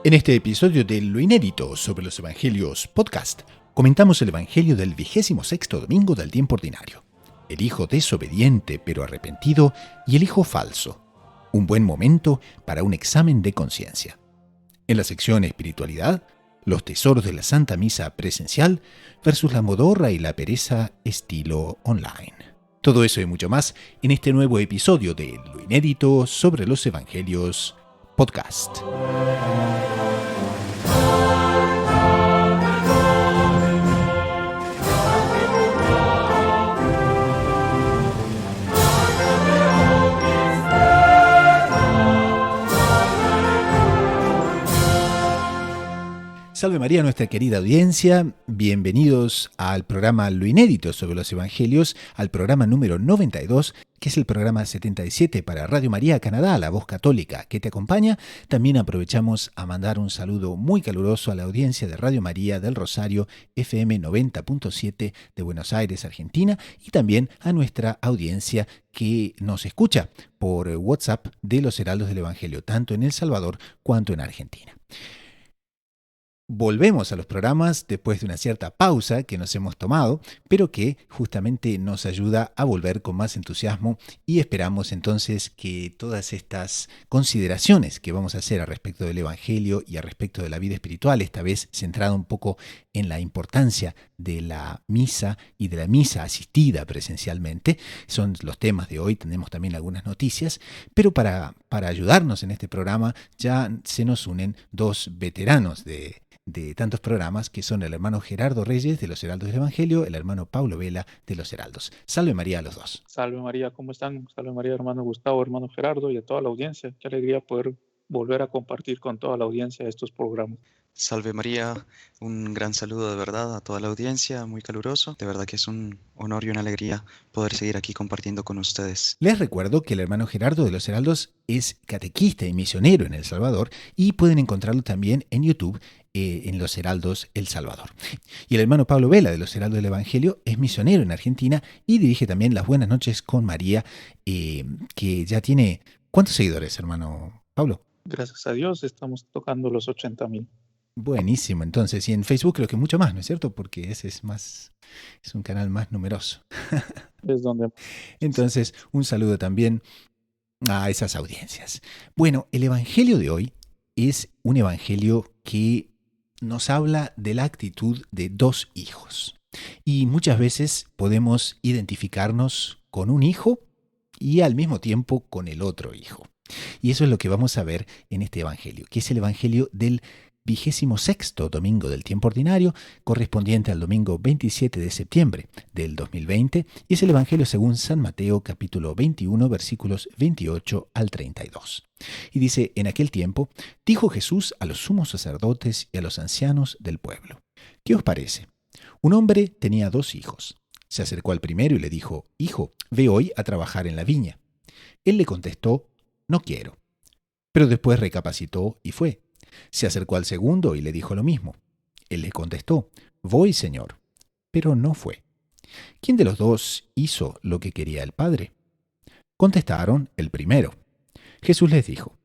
En este episodio de Lo Inédito sobre los Evangelios podcast, comentamos el Evangelio del 26º domingo del tiempo ordinario. El hijo desobediente pero arrepentido y el hijo falso. Un buen momento para un examen de conciencia. En la sección Espiritualidad, los tesoros de la Santa Misa presencial versus la modorra y la pereza estilo online. Todo eso y mucho más en este nuevo episodio de Lo Inédito sobre los Evangelios podcast. Salve María, nuestra querida audiencia. Bienvenidos al programa Lo Inédito sobre los Evangelios, al programa número 92, que es el programa 77 para Radio María Canadá, la voz católica que te acompaña. También aprovechamos a mandar un saludo muy caluroso a la audiencia de Radio María del Rosario FM 90.7 de Buenos Aires, Argentina, y también a nuestra audiencia que nos escucha por WhatsApp de los Heraldos del Evangelio, tanto en El Salvador cuanto en Argentina. Volvemos a los programas después de una cierta pausa que nos hemos tomado, pero que justamente nos ayuda a volver con más entusiasmo y esperamos entonces que todas estas consideraciones que vamos a hacer al respecto del Evangelio y al respecto de la vida espiritual, esta vez centrada un poco en la importancia de la misa y de la misa asistida presencialmente, son los temas de hoy. Tenemos también algunas noticias, pero para ayudarnos en este programa ya se nos unen dos veteranos de tantos programas, que son el hermano Gerardo Reyes de los Heraldos del Evangelio, el hermano Pablo Vela de los Heraldos. Salve María a los dos. Salve María, ¿cómo están? Salve María, hermano Gustavo, hermano Gerardo y a toda la audiencia. Qué alegría poder volver a compartir con toda la audiencia estos programas. Salve María, un gran saludo de verdad a toda la audiencia, muy caluroso. De verdad que es un honor y una alegría poder seguir aquí compartiendo con ustedes. Les recuerdo que el hermano Gerardo de los Heraldos es catequista y misionero en El Salvador y pueden encontrarlo también en YouTube en Los Heraldos El Salvador. Y el hermano Pablo Vela de los Heraldos del Evangelio es misionero en Argentina y dirige también Las Buenas Noches con María, que ya tiene... ¿Cuántos seguidores, hermano Pablo? Gracias a Dios estamos tocando los 80,000. Buenísimo, entonces, y en Facebook creo que mucho más, ¿no es cierto? Porque ese es un canal más numeroso. Es donde... Entonces, un saludo también a esas audiencias. Bueno, el Evangelio de hoy es un Evangelio que nos habla de la actitud de dos hijos. Y muchas veces podemos identificarnos con un hijo y al mismo tiempo con el otro hijo. Y eso es lo que vamos a ver en este Evangelio, que es el Evangelio del 26º domingo del tiempo ordinario, correspondiente al domingo 27 de septiembre del 2020, y es el Evangelio según San Mateo, capítulo 21, versículos 28 al 32. Y dice: en aquel tiempo, dijo Jesús a los sumos sacerdotes y a los ancianos del pueblo: ¿qué os parece? Un hombre tenía 2 hijos. Se acercó al primero y le dijo: Hijo, ve hoy a trabajar en la viña. Él le contestó: No quiero. Pero después recapacitó y fue. Se acercó al segundo y le dijo lo mismo. Él le contestó: Voy, Señor. Pero no fue. ¿Quién de los dos hizo lo que quería el Padre? Contestaron: el primero. Jesús les dijo: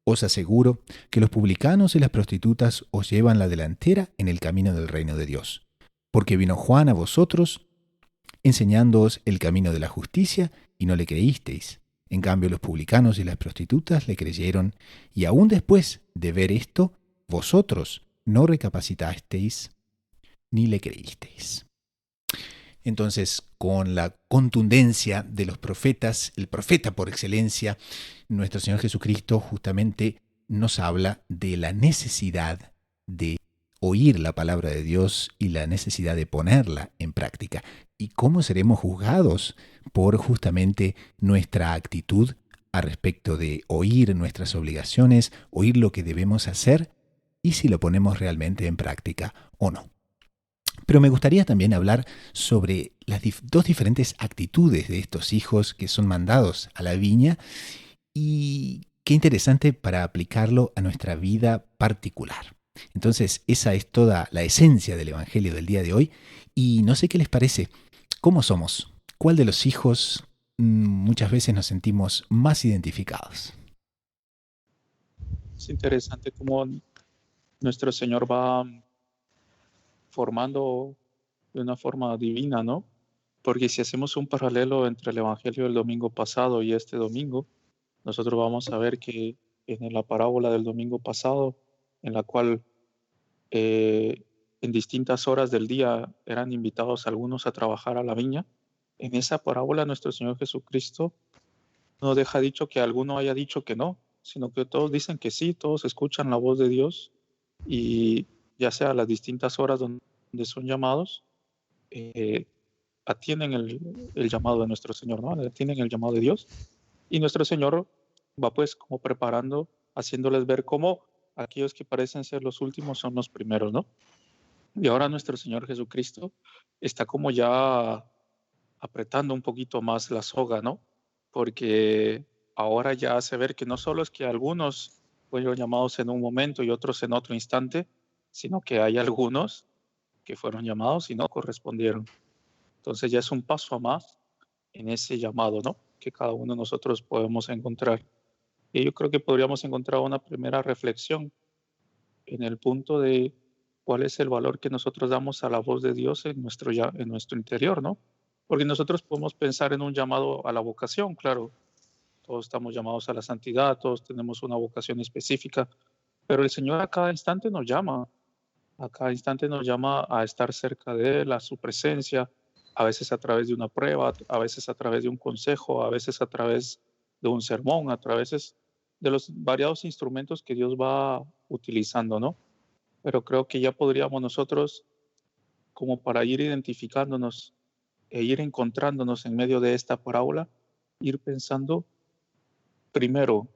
Os aseguro que los publicanos y las prostitutas os llevan la delantera en el camino del reino de Dios. Porque vino Juan a vosotros enseñándoos el camino de la justicia y no le creísteis. En cambio, los publicanos y las prostitutas le creyeron, y aún después de ver esto, vosotros no recapacitasteis ni le creísteis. Entonces, con la contundencia de los profetas, el profeta por excelencia, nuestro Señor Jesucristo justamente nos habla de la necesidad de oír la palabra de Dios y la necesidad de ponerla en práctica. ¿Y cómo seremos juzgados por justamente nuestra actitud a respecto de oír nuestras obligaciones, oír lo que debemos hacer y si lo ponemos realmente en práctica o no? Pero me gustaría también hablar sobre las dos diferentes actitudes de estos hijos que son mandados a la viña y qué interesante para aplicarlo a nuestra vida particular. Entonces, esa es toda la esencia del Evangelio del día de hoy y no sé qué les parece. ¿Cómo somos? ¿Cuál de los hijos muchas veces nos sentimos más identificados? Es interesante cómo nuestro Señor va formando de una forma divina, ¿no? Porque si hacemos un paralelo entre el Evangelio del domingo pasado y este domingo, nosotros vamos a ver que en la parábola del domingo pasado, en la cual eh, en distintas horas del día eran invitados algunos a trabajar a la viña, en esa parábola nuestro Señor Jesucristo no deja dicho que alguno haya dicho que no, sino que todos dicen que sí, todos escuchan la voz de Dios y ya sea a las distintas horas donde son llamados, eh, atienden el llamado de nuestro Señor, ¿no? Atienden el llamado de Dios y nuestro Señor va pues como preparando, haciéndoles ver cómo aquellos que parecen ser los últimos son los primeros, ¿no? Y ahora nuestro Señor Jesucristo está como ya apretando un poquito más la soga, ¿no? Porque ahora ya hace ver que no solo es que algunos fueron llamados en un momento y otros en otro instante, sino que hay algunos que fueron llamados y no correspondieron. Entonces ya es un paso a más en ese llamado, ¿no? Que cada uno de nosotros podemos encontrar. Y yo creo que podríamos encontrar una primera reflexión en el punto de cuál es el valor que nosotros damos a la voz de Dios en nuestro interior, ¿no? Porque nosotros podemos pensar en un llamado a la vocación, claro, todos estamos llamados a la santidad, todos tenemos una vocación específica, pero el Señor a cada instante nos llama, a cada instante nos llama a estar cerca de Él, a su presencia, a veces a través de una prueba, a veces a través de un consejo, a veces a través de un sermón, a través de los variados instrumentos que Dios va utilizando, ¿no? Pero creo que ya podríamos nosotros, como para ir identificándonos e ir encontrándonos en medio de esta parábola, ir pensando, primero,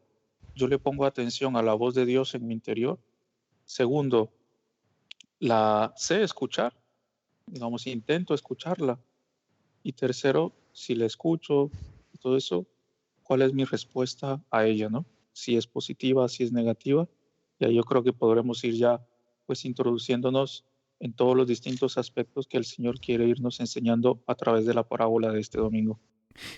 yo le pongo atención a la voz de Dios en mi interior. Segundo, la sé escuchar, digamos, intento escucharla. Y tercero, si la escucho, todo eso, ¿cuál es mi respuesta a ella, no? Si es positiva, si es negativa. Y ahí yo creo que podremos ir ya, pues, introduciéndonos en todos los distintos aspectos que el Señor quiere irnos enseñando a través de la parábola de este domingo.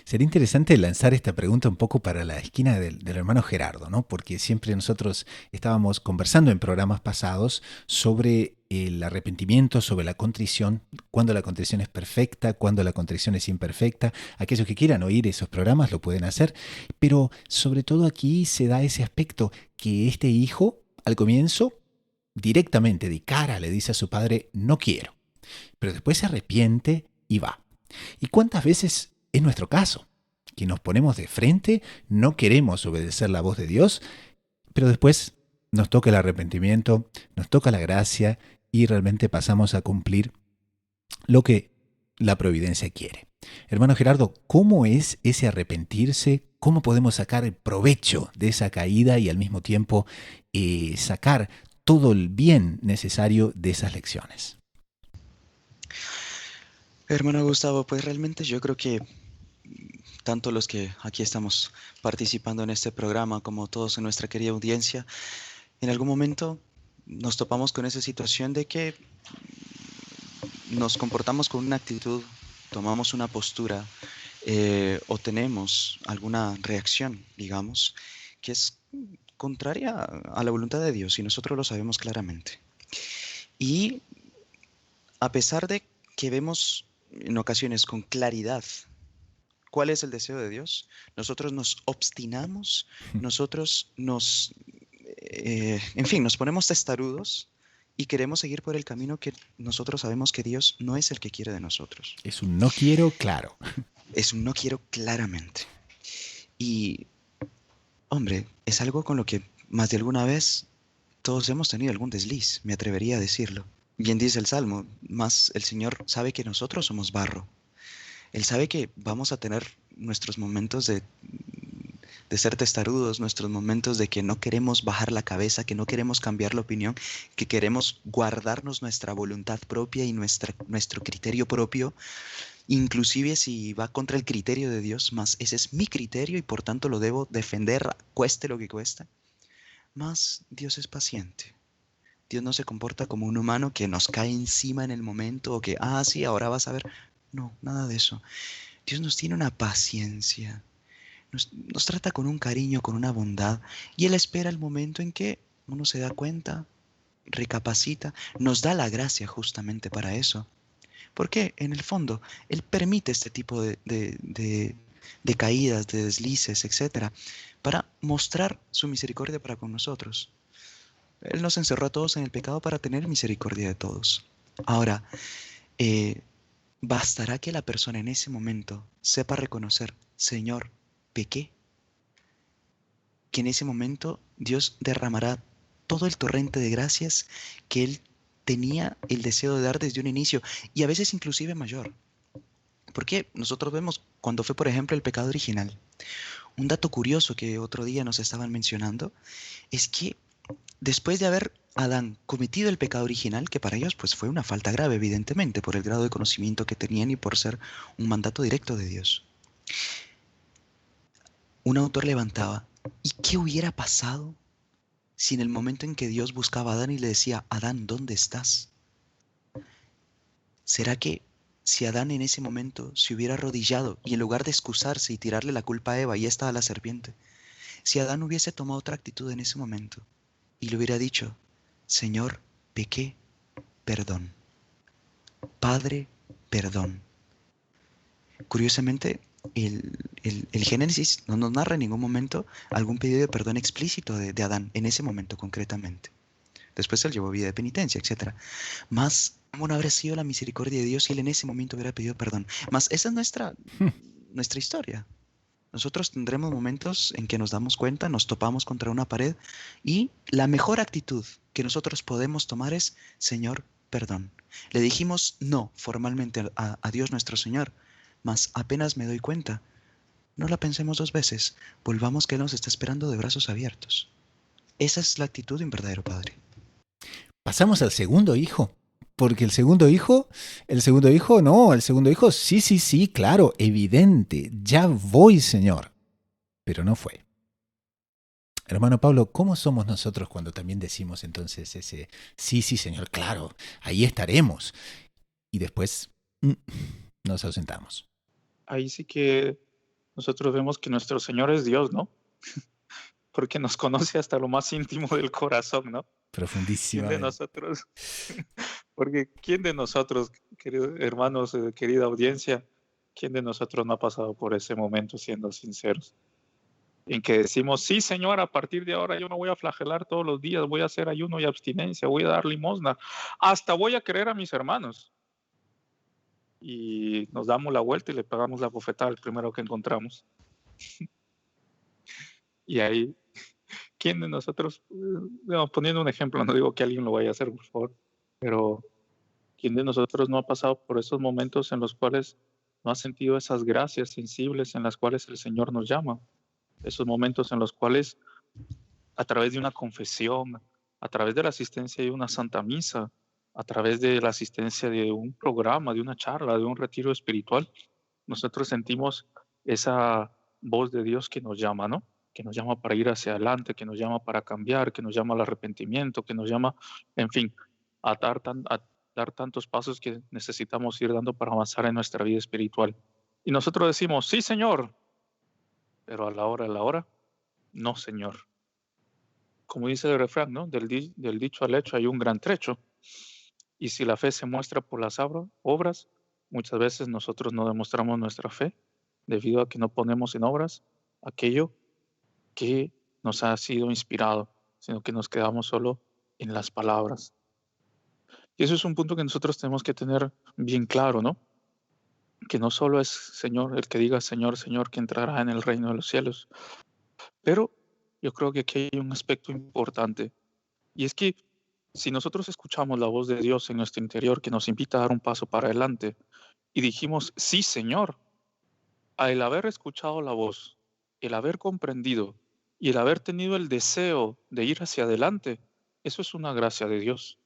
Sería interesante lanzar esta pregunta un poco para la esquina del hermano Gerardo, ¿no? Porque siempre nosotros estábamos conversando en programas pasados sobre el arrepentimiento, sobre la contrición, cuándo la contrición es perfecta, cuándo la contrición es imperfecta. Aquellos que quieran oír esos programas lo pueden hacer, pero sobre todo aquí se da ese aspecto que este hijo, al comienzo, directamente de cara le dice a su padre, no quiero, pero después se arrepiente y va. ¿Y cuántas veces es nuestro caso? Que nos ponemos de frente, no queremos obedecer la voz de Dios, pero después nos toca el arrepentimiento, nos toca la gracia y realmente pasamos a cumplir lo que la providencia quiere. Hermano Gerardo, ¿cómo es ese arrepentirse? ¿Cómo podemos sacar provecho de esa caída y al mismo tiempo sacar todo el bien necesario de esas lecciones? Hermano Gustavo, pues realmente yo creo que tanto los que aquí estamos participando en este programa como todos en nuestra querida audiencia, en algún momento nos topamos con esa situación de que nos comportamos con una actitud, tomamos una postura o tenemos alguna reacción, digamos, que es contraria a la voluntad de Dios y nosotros lo sabemos claramente. Y a pesar de que vemos en ocasiones con claridad cuál es el deseo de Dios, nosotros nos obstinamos, nosotros en fin, nos ponemos testarudos y queremos seguir por el camino que nosotros sabemos que Dios no es el que quiere de nosotros. Es un no quiero claro. Es un no quiero claramente. Y, hombre, es algo con lo que más de alguna vez todos hemos tenido algún desliz, me atrevería a decirlo. Bien dice el Salmo, más el Señor sabe que nosotros somos barro. Él sabe que vamos a tener nuestros momentos de ser testarudos, nuestros momentos de que no queremos bajar la cabeza, que no queremos cambiar la opinión, que queremos guardarnos nuestra voluntad propia y nuestro criterio propio, inclusive si va contra el criterio de Dios, más ese es mi criterio y por tanto lo debo defender, cueste lo que cueste. Más Dios es paciente. Dios no se comporta como un humano que nos cae encima en el momento o que, sí, ahora vas a ver. No, nada de eso. Dios nos tiene una paciencia, nos trata con un cariño, con una bondad, y Él espera el momento en que uno se da cuenta recapacita, nos da la gracia justamente para eso. Porque en el fondo Él permite este tipo de caídas, de deslices, etcétera, para mostrar su misericordia para con nosotros. Él nos encerró a todos en el pecado para tener misericordia de todos. Ahora, eh, bastará que la persona en ese momento sepa reconocer, Señor, pequé, que en ese momento Dios derramará todo el torrente de gracias que Él tenía el deseo de dar desde un inicio, y a veces inclusive mayor. Porque nosotros vemos cuando fue, por ejemplo, el pecado original. Un dato curioso que otro día nos estaban mencionando es que después de haber Adán cometido el pecado original, que para ellos pues fue una falta grave, evidentemente, por el grado de conocimiento que tenían y por ser un mandato directo de Dios, un autor levantaba, ¿y qué hubiera pasado si en el momento en que Dios buscaba a Adán y le decía, Adán, ¿dónde estás? ¿Será que si Adán en ese momento se hubiera arrodillado y en lugar de excusarse y tirarle la culpa a Eva, y esta a la serpiente, si Adán hubiese tomado otra actitud en ese momento y le hubiera dicho, Señor, pequé, perdón, Padre, perdón? Curiosamente, el Génesis no nos narra en ningún momento algún pedido de perdón explícito de Adán, en ese momento concretamente. Después él llevó vida de penitencia, etc. Más, ¿cómo no habría sido la misericordia de Dios si él en ese momento hubiera pedido perdón? Más, esa es nuestra historia. Nosotros tendremos momentos en que nos damos cuenta, nos topamos contra una pared y la mejor actitud que nosotros podemos tomar es, Señor, perdón. Le dijimos no formalmente a Dios nuestro Señor, mas apenas me doy cuenta, no la pensemos dos veces, volvamos que Él nos está esperando de brazos abiertos. Esa es la actitud de un verdadero padre. Pasamos al segundo hijo. Porque el segundo hijo, no, el segundo hijo, sí, claro, evidente, ya voy, Señor. Pero no fue. Hermano Pablo, ¿cómo somos nosotros cuando también decimos entonces ese, sí, Señor, claro, ahí estaremos? Y después nos ausentamos. Ahí sí que nosotros vemos que nuestro Señor es Dios, ¿no? Porque nos conoce hasta lo más íntimo del corazón, ¿no? ¿Quién de Profundísimamente. nosotros? Porque ¿quién de nosotros, queridos hermanos, querida audiencia, quién de nosotros no ha pasado por ese momento, siendo sinceros? En que decimos, sí, Señor, a partir de ahora yo no voy a flagelar todos los días, voy a hacer ayuno y abstinencia, voy a dar limosna, hasta voy a querer a mis hermanos. Y nos damos la vuelta y le pegamos la bofetada al primero que encontramos. Y ahí, ¿quién de nosotros, poniendo un ejemplo, no digo que alguien lo vaya a hacer, por favor, pero ¿quién de nosotros no ha pasado por esos momentos en los cuales no ha sentido esas gracias sensibles en las cuales el Señor nos llama? Esos momentos en los cuales, a través de una confesión, a través de la asistencia de una santa misa, a través de la asistencia de un programa, de una charla, de un retiro espiritual, nosotros sentimos esa voz de Dios que nos llama, ¿no? Que nos llama para ir hacia adelante, que nos llama para cambiar, que nos llama al arrepentimiento, que nos llama, en fin, a dar tantos pasos que necesitamos ir dando para avanzar en nuestra vida espiritual. Y nosotros decimos, sí, Señor, pero a la hora, no, Señor. Como dice el refrán, ¿no? Del dicho al hecho hay un gran trecho. Y si la fe se muestra por las obras, muchas veces nosotros no demostramos nuestra fe debido a que no ponemos en obras aquello que nos ha sido inspirado, sino que nos quedamos solo en las palabras. Y eso es un punto que nosotros tenemos que tener bien claro, ¿no? Que no solo es Señor el que diga Señor, Señor, que entrará en el reino de los cielos, pero yo creo que aquí hay un aspecto importante, y es que si nosotros escuchamos la voz de Dios en nuestro interior que nos invita a dar un paso para adelante y dijimos, sí, Señor, al haber escuchado la voz, el haber comprendido y el haber tenido el deseo de ir hacia adelante, eso es una gracia de Dios.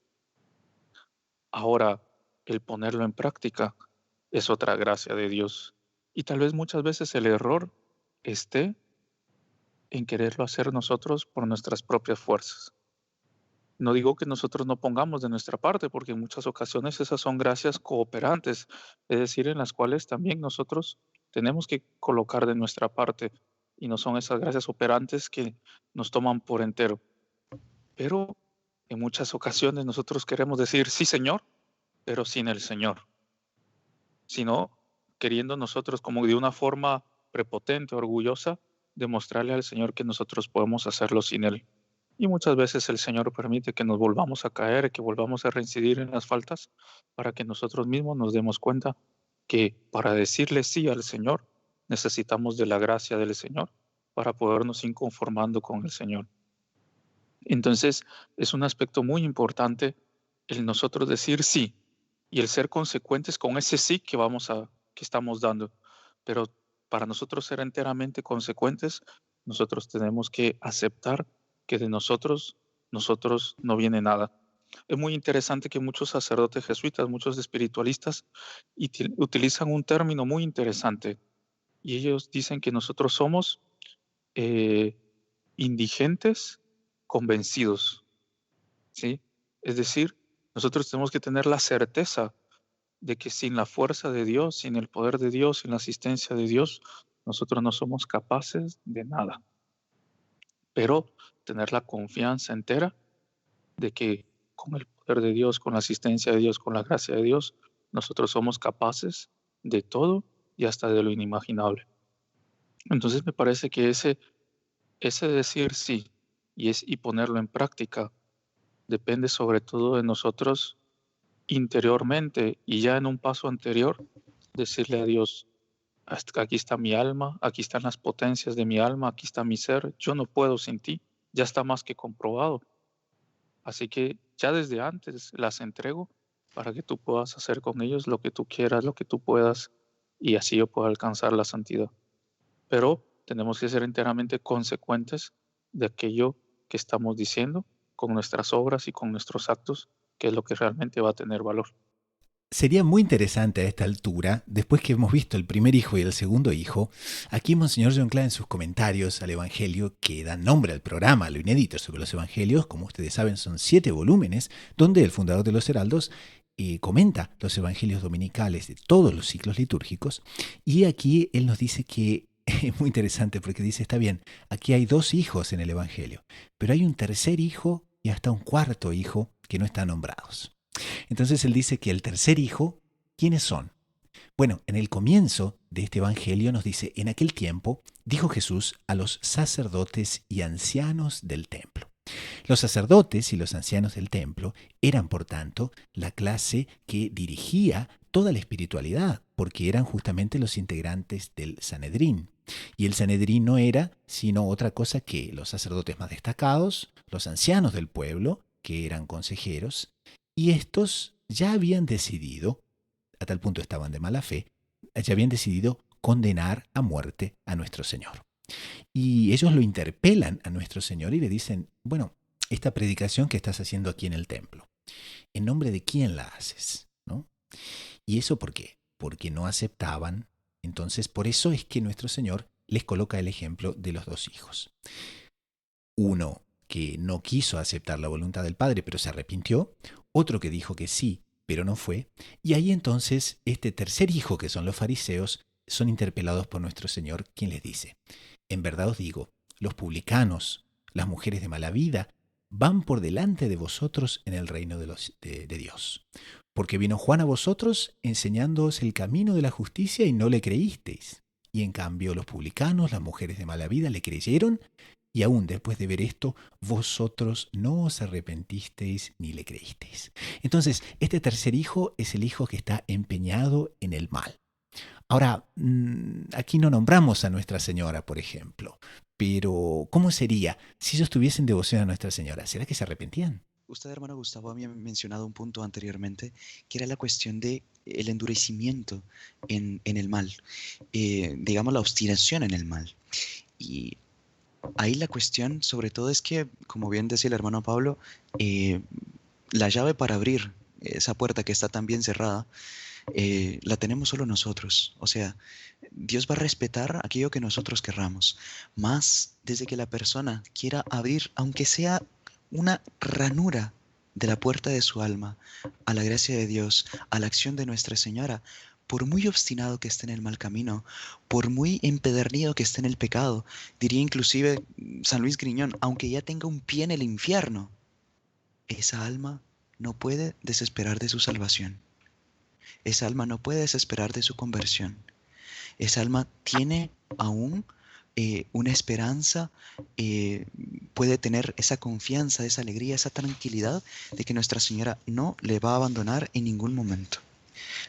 Ahora, el ponerlo en práctica es otra gracia de Dios. Y tal vez muchas veces el error esté en quererlo hacer nosotros por nuestras propias fuerzas. No digo que nosotros no pongamos de nuestra parte, porque en muchas ocasiones esas son gracias cooperantes, es decir, en las cuales también nosotros tenemos que colocar de nuestra parte y no son esas gracias operantes que nos toman por entero. Pero En muchas ocasiones nosotros queremos decir sí, Señor, pero sin el Señor, sino queriendo nosotros como de una forma prepotente, orgullosa, demostrarle al Señor que nosotros podemos hacerlo sin Él. Y muchas veces el Señor permite que nos volvamos a caer, que volvamos a reincidir en las faltas, para que nosotros mismos nos demos cuenta que para decirle sí al Señor, necesitamos de la gracia del Señor para podernos ir conformando con el Señor. Entonces, es un aspecto muy importante el nosotros decir sí y el ser consecuentes con ese sí que estamos dando. Pero para nosotros ser enteramente consecuentes, nosotros tenemos que aceptar que de nosotros no viene nada. Es muy interesante que muchos sacerdotes jesuitas, muchos espiritualistas, utilizan un término muy interesante y ellos dicen que nosotros somos eh, indigentes convencidos, ¿sí? Es decir, nosotros tenemos que tener la certeza de que sin la fuerza de Dios, sin el poder de Dios, sin la asistencia de Dios, nosotros no somos capaces de nada. Pero tener la confianza entera de que con el poder de Dios, con la asistencia de Dios, con la gracia de Dios, nosotros somos capaces de todo y hasta de lo inimaginable. Entonces me parece que ese decir sí y ponerlo en práctica depende sobre todo de nosotros interiormente y ya en un paso anterior decirle a Dios, aquí está mi alma, aquí están las potencias de mi alma, aquí está mi ser, yo no puedo sin ti, ya está más que comprobado. Así que ya desde antes las entrego para que tú puedas hacer con ellos lo que tú quieras, lo que tú puedas, y así yo pueda alcanzar la santidad. Pero tenemos que ser enteramente consecuentes de aquello que estamos diciendo con nuestras obras y con nuestros actos, que es lo que realmente va a tener valor. Sería muy interesante a esta altura, después que hemos visto el primer hijo y el segundo hijo, aquí Monseñor John Cla en sus comentarios al Evangelio que dan nombre al programa, lo inédito sobre los Evangelios, como ustedes saben son 7 volúmenes, donde el fundador de los Heraldos comenta los Evangelios dominicales de todos los ciclos litúrgicos, y aquí él nos dice que es muy interesante porque dice, está bien, aquí hay 2 hijos en el Evangelio, pero hay un tercer hijo y hasta un cuarto hijo que no están nombrados. Entonces él dice que el tercer hijo, ¿quiénes son? Bueno, en el comienzo de este evangelio nos dice, en aquel tiempo dijo Jesús a los sacerdotes y ancianos del templo. Los sacerdotes y los ancianos del templo eran, por tanto, la clase que dirigía toda la espiritualidad, porque eran justamente los integrantes del Sanedrín. Y el Sanedrín no era sino otra cosa que los sacerdotes más destacados, los ancianos del pueblo, que eran consejeros, y estos ya habían decidido, a tal punto estaban de mala fe, ya habían decidido condenar a muerte a nuestro Señor. Y ellos lo interpelan a nuestro Señor y le dicen, bueno, esta predicación que estás haciendo aquí en el templo, ¿en nombre de quién la haces? ¿No? ¿Y eso por qué? Porque no aceptaban. Entonces, por eso es que nuestro Señor les coloca el ejemplo de los 2 hijos. Uno que no quiso aceptar la voluntad del Padre, pero se arrepintió. Otro que dijo que sí, pero no fue. Y ahí entonces este tercer hijo, que son los fariseos, son interpelados por nuestro Señor, quien les dice, en verdad os digo, los publicanos, las mujeres de mala vida, van por delante de vosotros en el reino de Dios. Porque vino Juan a vosotros enseñándoos el camino de la justicia y no le creísteis. Y en cambio los publicanos, las mujeres de mala vida, le creyeron. Y aún después de ver esto, vosotros no os arrepentisteis ni le creísteis. Entonces, este tercer hijo es el hijo que está empeñado en el mal. Ahora, aquí no nombramos a Nuestra Señora, por ejemplo, pero ¿cómo sería si ellos tuviesen devoción a Nuestra Señora? ¿Será que se arrepentían? Usted, hermano Gustavo, había mencionado un punto anteriormente, que era la cuestión de el endurecimiento en el mal, digamos la obstinación en el mal. Y ahí la cuestión sobre todo es que, como bien decía el hermano Pablo, la llave para abrir esa puerta que está tan bien cerrada, la tenemos solo nosotros. O sea, Dios va a respetar aquello que nosotros querramos. Más desde que la persona quiera abrir, aunque sea una ranura de la puerta de su alma, a la gracia de Dios, a la acción de Nuestra Señora, por muy obstinado que esté en el mal camino, por muy empedernido que esté en el pecado, diría inclusive San Luis Griñón, aunque ya tenga un pie en el infierno, esa alma no puede desesperar de su salvación. Esa alma no puede desesperar de su conversión. Esa alma tiene aún una esperanza, puede tener esa confianza, esa alegría, esa tranquilidad de que Nuestra Señora no le va a abandonar en ningún momento.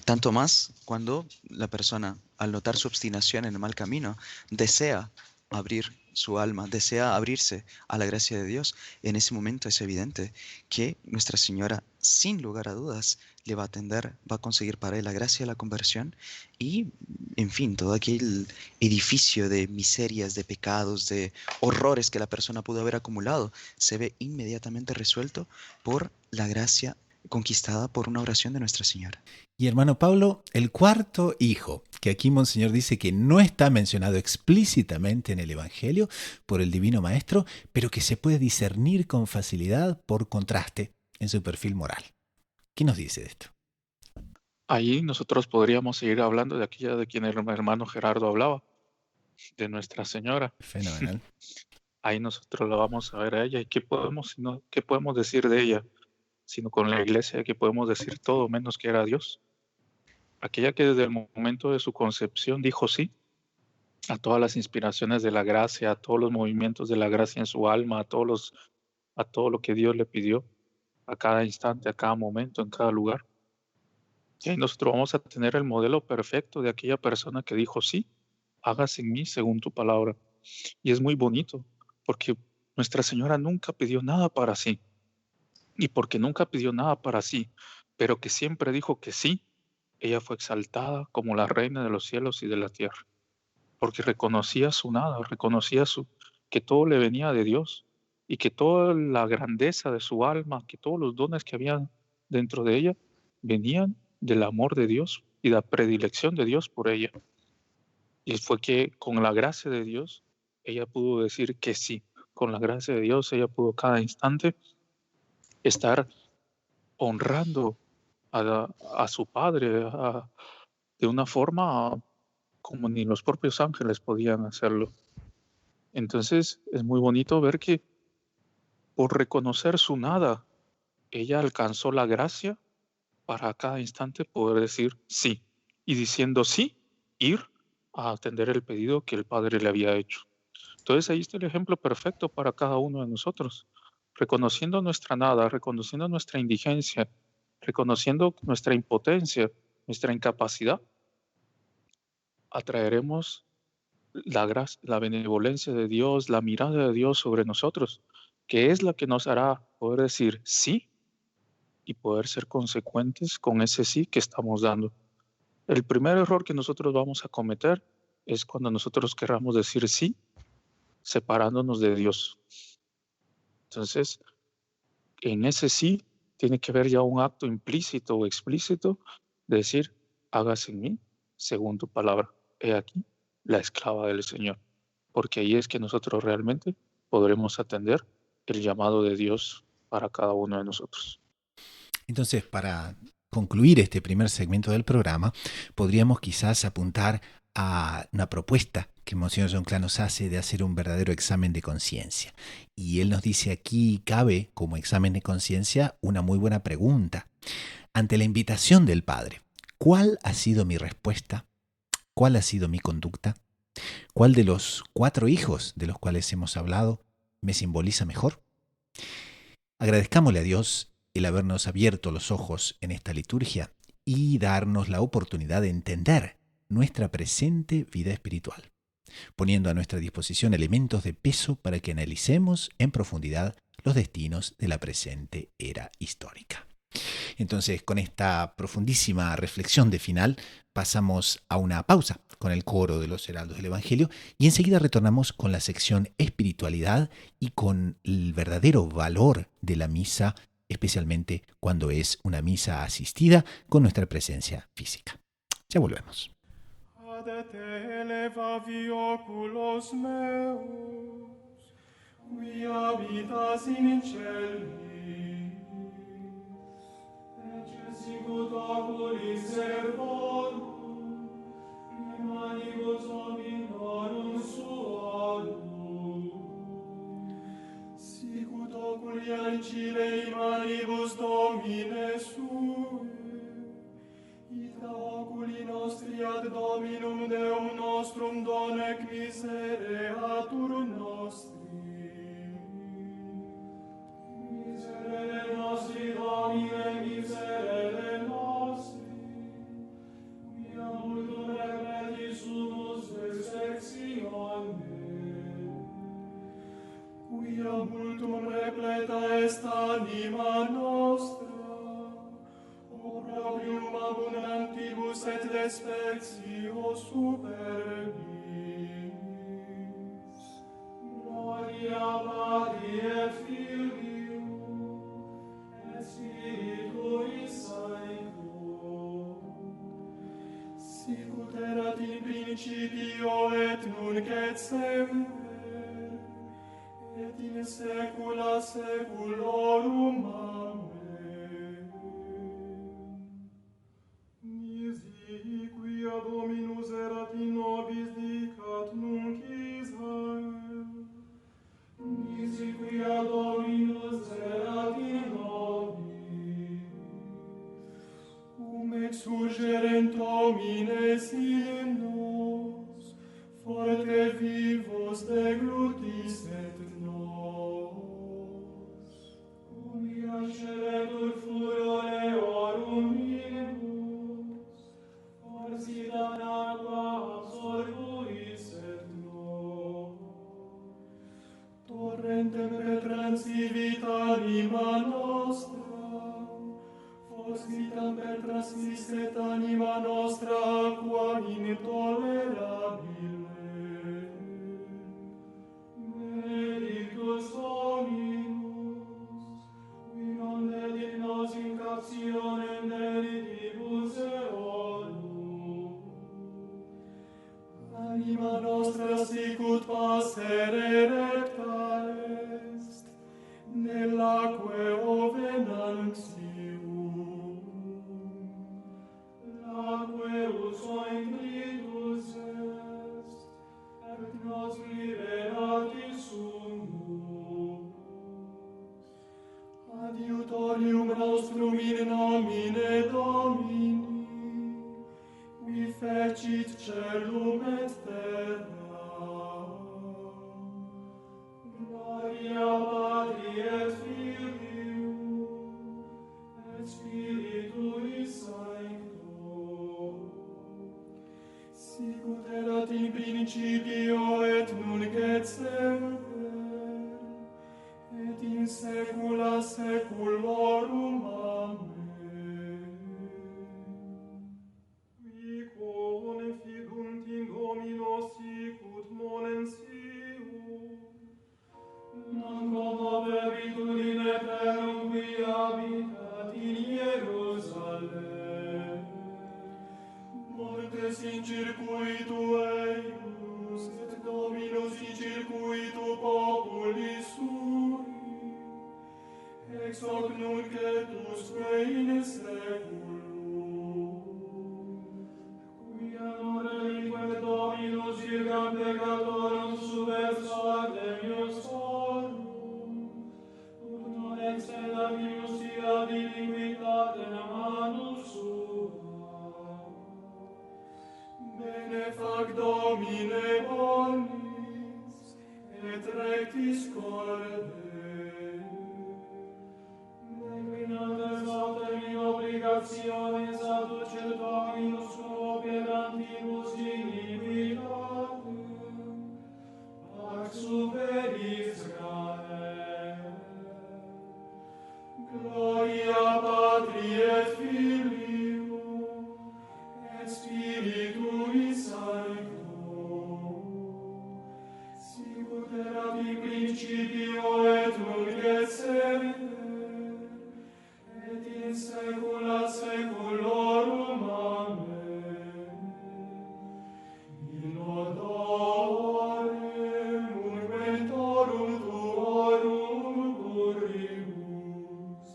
Tanto más cuando la persona, al notar su obstinación en el mal camino, desea abrir su alma, desea abrirse a la gracia de Dios. En ese momento es evidente que Nuestra Señora, sin lugar a dudas, le va a atender, va a conseguir para él la gracia de la conversión y, en fin, todo aquel edificio de miserias, de pecados, de horrores que la persona pudo haber acumulado, se ve inmediatamente resuelto por la gracia conquistada por una oración de Nuestra Señora. Y hermano Pablo, el cuarto hijo, que aquí Monseñor dice que no está mencionado explícitamente en el Evangelio por el Divino Maestro, pero que se puede discernir con facilidad por contraste en su perfil moral. ¿Qué nos dice de esto? Ahí nosotros podríamos seguir hablando de aquella de quien el hermano Gerardo hablaba, de Nuestra Señora. Fenomenal. Ahí nosotros la vamos a ver a ella y qué podemos decir de ella, sino con la iglesia que podemos decir todo menos que era Dios. Aquella que desde el momento de su concepción dijo sí a todas las inspiraciones de la gracia, a todos los movimientos de la gracia en su alma, a todo lo que Dios le pidió, a cada instante, a cada momento, en cada lugar. Y ahí nosotros vamos a tener el modelo perfecto de aquella persona que dijo sí, hágase en mí según tu palabra. Y es muy bonito, porque Nuestra Señora nunca pidió nada para sí. Y porque nunca pidió nada para sí, pero que siempre dijo que sí, ella fue exaltada como la reina de los cielos y de la tierra. Porque reconocía su nada, que todo le venía de Dios y que toda la grandeza de su alma, que todos los dones que habían dentro de ella venían del amor de Dios y la predilección de Dios por ella. Y fue que con la gracia de Dios, ella pudo decir que sí. Con la gracia de Dios, ella pudo cada instante estar honrando a su Padre de una forma como ni los propios ángeles podían hacerlo. Entonces es muy bonito ver que por reconocer su nada, ella alcanzó la gracia para a cada instante poder decir sí. Y diciendo sí, ir a atender el pedido que el Padre le había hecho. Entonces ahí está el ejemplo perfecto para cada uno de nosotros. Reconociendo nuestra nada, reconociendo nuestra indigencia, reconociendo nuestra impotencia, nuestra incapacidad, atraeremos la gracia, la benevolencia de Dios, la mirada de Dios sobre nosotros, que es la que nos hará poder decir sí y poder ser consecuentes con ese sí que estamos dando. El primer error que nosotros vamos a cometer es cuando nosotros queramos decir sí, separándonos de Dios. Entonces, en ese sí tiene que haber ya un acto implícito o explícito de decir, hágase en mí según tu palabra. He aquí la esclava del Señor. Porque ahí es que nosotros realmente podremos atender el llamado de Dios para cada uno de nosotros. Entonces, para concluir este primer segmento del programa, podríamos quizás apuntar a una propuesta que Monseñor John Cla nos hace de hacer un verdadero examen de conciencia. Y él nos dice aquí, cabe como examen de conciencia una muy buena pregunta. Ante la invitación del Padre, ¿cuál ha sido mi respuesta? ¿Cuál ha sido mi conducta? ¿Cuál de los 4 hijos de los cuales hemos hablado me simboliza mejor? Agradezcámosle a Dios el habernos abierto los ojos en esta liturgia y darnos la oportunidad de entender nuestra presente vida espiritual, poniendo a nuestra disposición elementos de peso para que analicemos en profundidad los destinos de la presente era histórica. Entonces, con esta profundísima reflexión de final, pasamos a una pausa con el coro de los heraldos del Evangelio y enseguida retornamos con la sección espiritualidad y con el verdadero valor de la misa, especialmente cuando es una misa asistida con nuestra presencia física. Ya volvemos. Sicut oculis servorum, manibus hominorum suorum. Sicut oculia facile manibus Domine sue, ita oculi nostri ad Dominum Deum nostrum donec misereatur nostri. Miserere nostri, Domine, miserere nostri, quia multum repleti sumus vexatione, quia multum repleta est anima nostra, opprobrium abundantibus et despexio superbis. Gloria Patri et Filio, et Spiritui Sancto, sicut erat in principio et nunc et semper, et in saecula saeculorum. Amen. Nisi quia Dominus erat in nobis dicat nunc Israel, nisi quia Dominus erat in nobis, exsurgerent homines in nos, forte vivos deglutis et nos. Asceretur furore orum minibus, forsitan aqua absorbuis et nos. Torrentem petransivit anima nostra, forsitam pertransisset anima nostra aqua intolerabile. Benedictus Dominus, qui non dedit nos in captionem delitibus eorum. Anima nostra sicut passere recta est, nell'aque ovenantium. L'aque uso intritus est, et nos liberati sumus. Adiutorium nostrum in nomine Domini, qui fecit celum et terra. Gloria Patri et Filio, et Spiritui Sancto, sicut erat in principio et nunc et semper, et in saecula saeculorum. Amen. Qui confidunt in Domino sicut monensium, non commovebitur in aeternum qui habitat in Hierusalem. Montes in circuitu eius, et Dominus in circuitu populi sui, ex hoc nunc et usque in saeculum. Quia non reliquet Dominus circam peccatorum subverso ad Deus forum, ut non extendabimus sia di iniquitate manus sua. Benefac Domine bonis, et rectis corde. Declinates autem in obligationes aducet Dominus suo piedantibus iniquitatem, pax super Israel. Gloria Patri et Filio, et Spiritui Sancto, sicut erat in principio et nunc et semper, et in saecula saeculorum. Amen. In odorem ungmentorum tuorum curribus,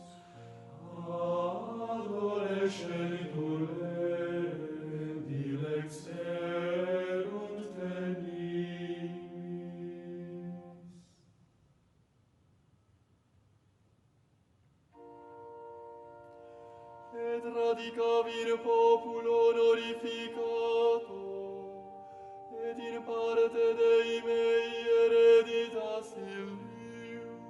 radicavit populo glorificato, et in parte Dei mei hereditas illius,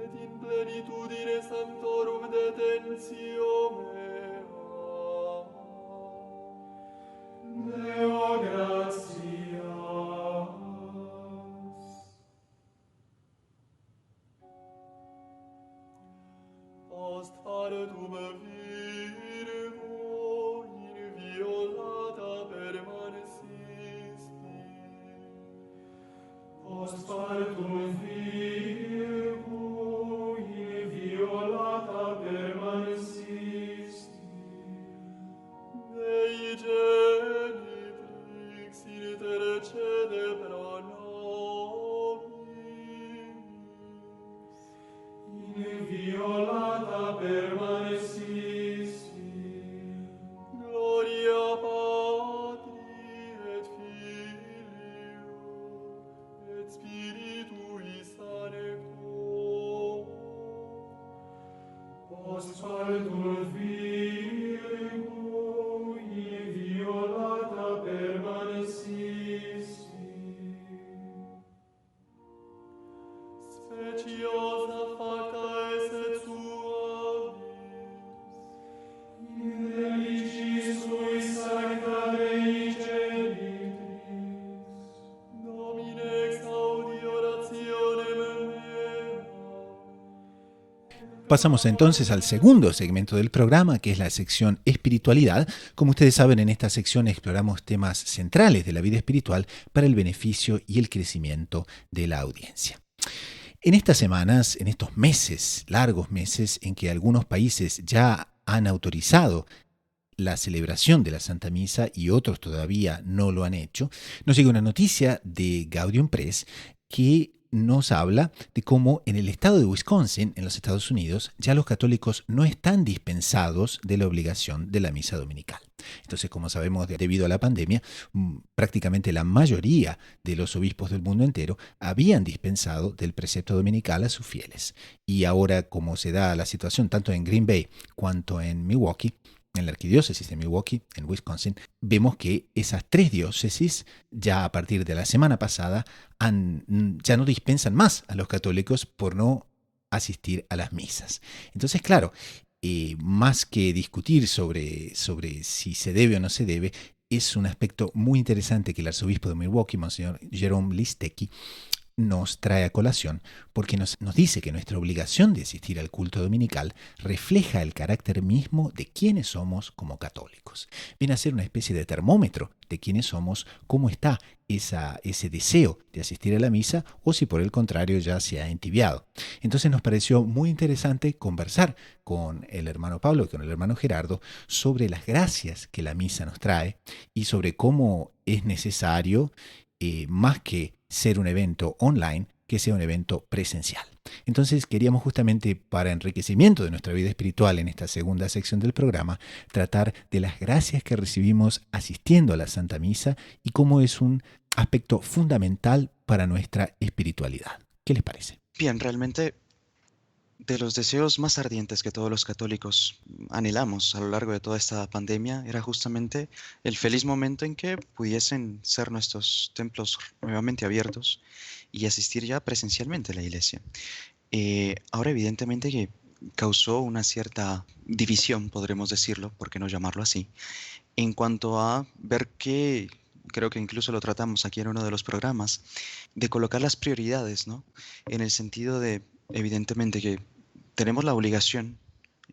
et in plenitudine sanctorum detentio mea. Deo gratias. Post partum Virgo inviolata permanesisti. Post partum Virgo inviolata permanesisti. Dei genitrix intercede pro nobis. Inviolata permanesisti. Gloria Patri et Filio et Spiritui Sancto. Post partum Virgo inviolata permanesisti. Speciosa facta esse suavis, in delicis sui sancta Dei genitrix. Domine exaudi orationem mea. Pasamos entonces al segundo segmento del programa, que es la sección espiritualidad. Como ustedes saben, en esta sección exploramos temas centrales de la vida espiritual para el beneficio y el crecimiento de la audiencia. En estas semanas, en estos meses, largos meses, en que algunos países ya han autorizado la celebración de la Santa Misa y otros todavía no lo han hecho, nos llega una noticia de Gaudium Press que nos habla de cómo en el estado de Wisconsin, en los Estados Unidos, ya los católicos no están dispensados de la obligación de la misa dominical. Entonces, como sabemos, debido a la pandemia, prácticamente la mayoría de los obispos del mundo entero habían dispensado del precepto dominical a sus fieles. Y ahora, como se da la situación tanto en Green Bay cuanto en Milwaukee, en la arquidiócesis de Milwaukee, en Wisconsin, vemos que esas tres diócesis, ya a partir de la semana pasada, ya no dispensan más a los católicos por no asistir a las misas. Entonces, claro, más que discutir sobre si se debe o no se debe, es un aspecto muy interesante que el arzobispo de Milwaukee, Monseñor Jerome Listecki, nos trae a colación, porque nos dice que nuestra obligación de asistir al culto dominical refleja el carácter mismo de quienes somos como católicos. Viene a ser una especie de termómetro de quiénes somos, cómo está ese deseo de asistir a la misa, o si por el contrario ya se ha entibiado. Entonces nos pareció muy interesante conversar con el hermano Pablo y con el hermano Gerardo sobre las gracias que la misa nos trae y sobre cómo es necesario, más que ser un evento online, que sea un evento presencial. Entonces queríamos, justamente para enriquecimiento de nuestra vida espiritual en esta segunda sección del programa, tratar de las gracias que recibimos asistiendo a la Santa Misa y cómo es un aspecto fundamental para nuestra espiritualidad. ¿Qué les parece? Bien, realmente de los deseos más ardientes que todos los católicos anhelamos a lo largo de toda esta pandemia era justamente el feliz momento en que pudiesen ser nuestros templos nuevamente abiertos y asistir ya presencialmente a la iglesia. Ahora evidentemente que causó una cierta división, podremos decirlo, por qué no llamarlo así, en cuanto a ver que, creo que incluso lo tratamos aquí en uno de los programas, de colocar las prioridades, ¿no? En el sentido de, evidentemente, que tenemos la obligación,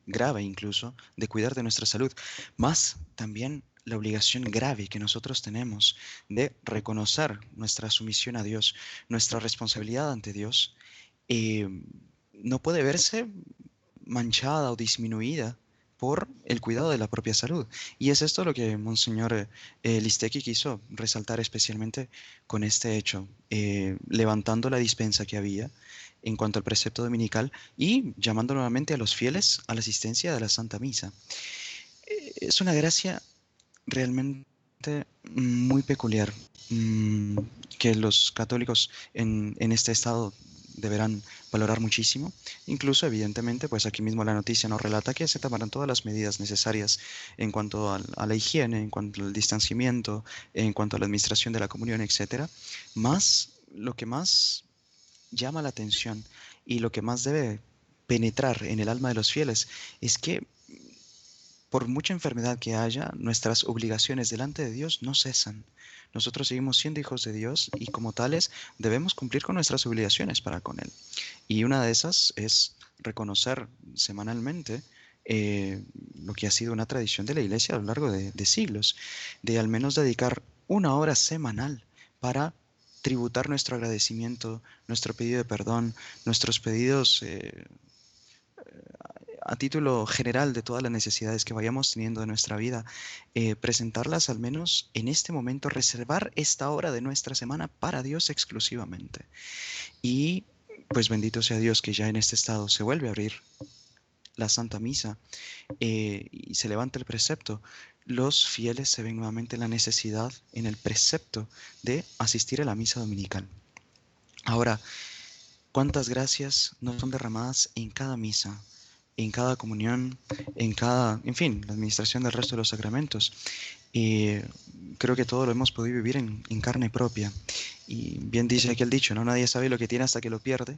grave incluso, de cuidar de nuestra salud, más también la obligación grave que nosotros tenemos de reconocer nuestra sumisión a Dios, nuestra responsabilidad ante Dios, no puede verse manchada o disminuida por el cuidado de la propia salud. Y es esto lo que Monseñor Listecki quiso resaltar especialmente con este hecho, levantando la dispensa que había en cuanto al precepto dominical y llamando nuevamente a los fieles a la asistencia de la Santa Misa. Es una gracia realmente muy peculiar que los católicos en este estado deberán valorar muchísimo. Incluso, evidentemente, pues aquí mismo la noticia nos relata que se tomarán todas las medidas necesarias en cuanto a la higiene, en cuanto al distanciamiento, en cuanto a la administración de la comunión, etcétera. Lo que más llama la atención y lo que más debe penetrar en el alma de los fieles es que por mucha enfermedad que haya, nuestras obligaciones delante de Dios no cesan. Nosotros seguimos siendo hijos de Dios y como tales debemos cumplir con nuestras obligaciones para con Él. Y una de esas es reconocer semanalmente lo que ha sido una tradición de la Iglesia a lo largo de siglos, de al menos dedicar una hora semanal para tributar nuestro agradecimiento, nuestro pedido de perdón, nuestros pedidos a título general de todas las necesidades que vayamos teniendo en nuestra vida, presentarlas al menos en este momento, reservar esta hora de nuestra semana para Dios exclusivamente. Y pues bendito sea Dios que ya en este estado se vuelve a abrir la Santa Misa y se levanta el precepto. Los fieles se ven nuevamente en la necesidad, en el precepto de asistir a la misa dominical. Ahora, ¿cuántas gracias no son derramadas en cada misa, en cada comunión, en fin, la administración del resto de los sacramentos? Creo que todo lo hemos podido vivir en carne propia. Y bien dice aquel dicho, ¿no? Nadie sabe lo que tiene hasta que lo pierde.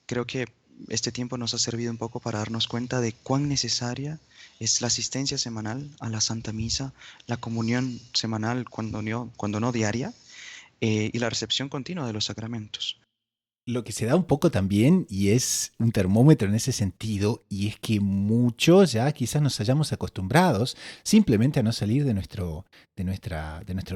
Creo que este tiempo nos ha servido un poco para darnos cuenta de cuán necesaria es la asistencia semanal a la Santa Misa, la comunión semanal cuando no diaria, y la recepción continua de los sacramentos. Lo que se da un poco también, y es un termómetro en ese sentido, y es que muchos ya quizás nos hayamos acostumbrados simplemente a no salir de nuestro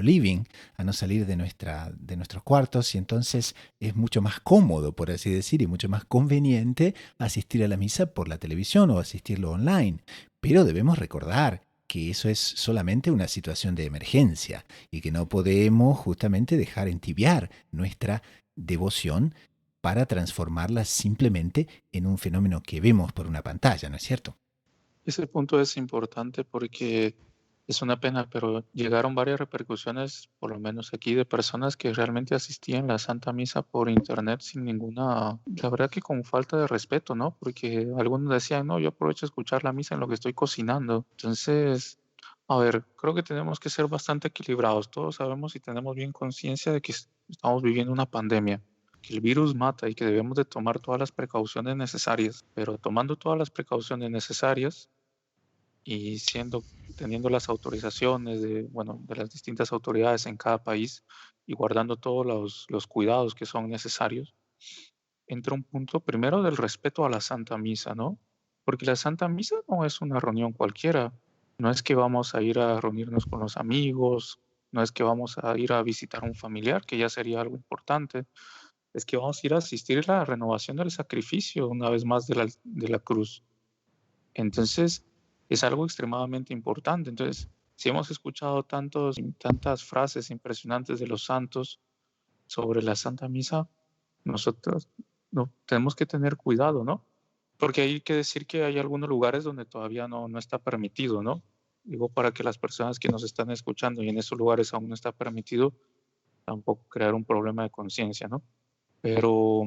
living, a no salir de nuestros cuartos, y entonces es mucho más cómodo, por así decir, y mucho más conveniente asistir a la misa por la televisión o asistirlo online. Pero debemos recordar que eso es solamente una situación de emergencia y que no podemos justamente dejar entibiar nuestra devoción para transformarla simplemente en un fenómeno que vemos por una pantalla, ¿no es cierto? Ese punto es importante porque es una pena, pero llegaron varias repercusiones, por lo menos aquí, de personas que realmente asistían a la Santa Misa por internet sin ninguna, la verdad que con falta de respeto, ¿no? Porque algunos decían, no, yo aprovecho a escuchar la misa en lo que estoy cocinando. Entonces, a ver, creo que tenemos que ser bastante equilibrados. Todos sabemos y tenemos bien conciencia de que estamos viviendo una pandemia, que el virus mata y que debemos de tomar todas las precauciones necesarias. Pero tomando todas las precauciones necesarias y teniendo las autorizaciones de las distintas autoridades en cada país y guardando todos los cuidados que son necesarios, entra un punto primero del respeto a la Santa Misa, ¿no? Porque la Santa Misa no es una reunión cualquiera, no es que vamos a ir a reunirnos con los amigos, no es que vamos a ir a visitar a un familiar, que ya sería algo importante, es que vamos a ir a asistir a la renovación del sacrificio una vez más de la cruz. Entonces, es algo extremadamente importante. Entonces, si hemos escuchado tantas frases impresionantes de los santos sobre la Santa Misa, nosotros no, tenemos que tener cuidado, ¿no? Porque hay que decir que hay algunos lugares donde todavía no está permitido, ¿no? Digo, para que las personas que nos están escuchando y en esos lugares aún no está permitido, tampoco crear un problema de conciencia, ¿no? Pero